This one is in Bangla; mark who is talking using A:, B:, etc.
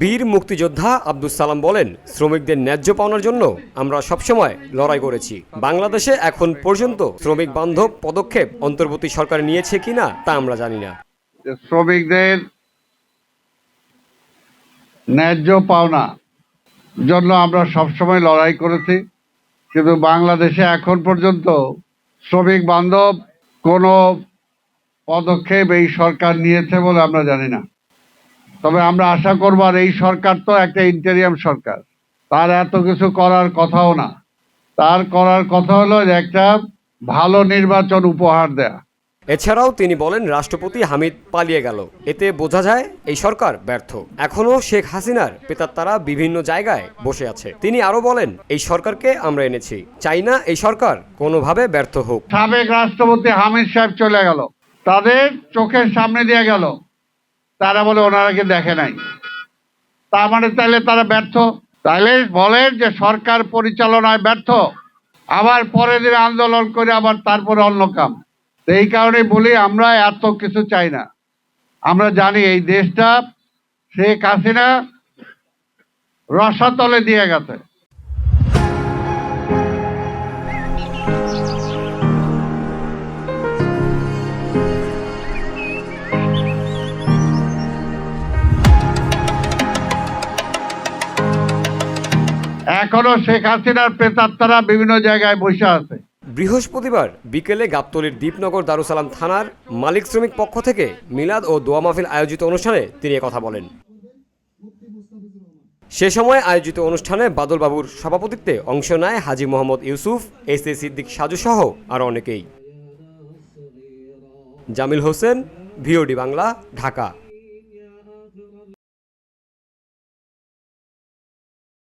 A: বীর মুক্তিযোদ্ধা আব্দুস সালাম বলেন, শ্রমিকদের ন্যায্য পাওনার জন্য আমরা সবসময় লড়াই করেছি। বাংলাদেশে এখন পর্যন্ত শ্রমিক বান্ধব পদক্ষেপ অন্তর্বর্তী সরকার নিয়েছে কিনা তা আমরা জানি না।
B: শ্রমিকদের ন্যায্য পাওনা জন্য আমরা সবসময় লড়াই করেছি, কিন্তু বাংলাদেশে এখন পর্যন্ত শ্রমিক বান্ধব কোনো পদক্ষেপ এই সরকার নিয়েছে বলে আমরা জানি না। তবে আমরা আশা করব, আর এই সরকার তো একটা ইন্টেরিয়াম সরকার, তার এত কিছু করার কথাও না। তার করার কথা হলো যে একটা ভালো নির্বাচন উপহার দেয়া।
A: এছাড়াও তিনি বলেন, রাষ্ট্রপতি হামিদ পালিয়ে গেল, এতে বোঝা যায় এই সরকার ব্যর্থ। এখনো শেখ হাসিনার প্রেতাত্মারা বিভিন্ন জায়গায় বসে আছে। তিনি আরো বলেন, এই সরকারকে আমরা এনেছি, চাই না এই সরকার কোনোভাবে ব্যর্থ হোক।
B: সাবেক রাষ্ট্রপতি হামিদ সাহেব চলে গেল, তাদের চোখের সামনে দিয়ে গেল, তারা বলে ওনারাকে দেখে নাই। তার মানে তাইলে তারা ব্যর্থ? তাইলে বলেন যে সরকার পরিচালনায় ব্যর্থ, আবার পরের দিন আন্দোলন করে আবার তারপরে অন্য কাম। এই কারণে বলি, আমরা এত কিছু চাই না। আমরা জানি এই দেশটা শেখ হাসিনা রসাতলে দিয়ে গেছে। এখনো শেখ হাসিনার প্রেতাত্মারা বিভিন্ন জায়গায় বসে আছে।
A: বৃহস্পতিবার বিকেলে গাবতলীর দীপনগর দারুসালাম থানার মালিক শ্রমিক পক্ষ থেকে মিলাদ ও দোয়া মাহফিল আয়োজিত অনুষ্ঠানে তিনি কথা বলেন। সে সময় আয়োজিত অনুষ্ঠানে বাদল বাবুর সভাপতিত্বে অংশ নেয় হাজী মোহাম্মদ ইউসুফ, এস এ সিদ্দিক সাজু সহ আরও অনেকেই। জামিল হোসেন, ভিওডি বাংলা, ঢাকা।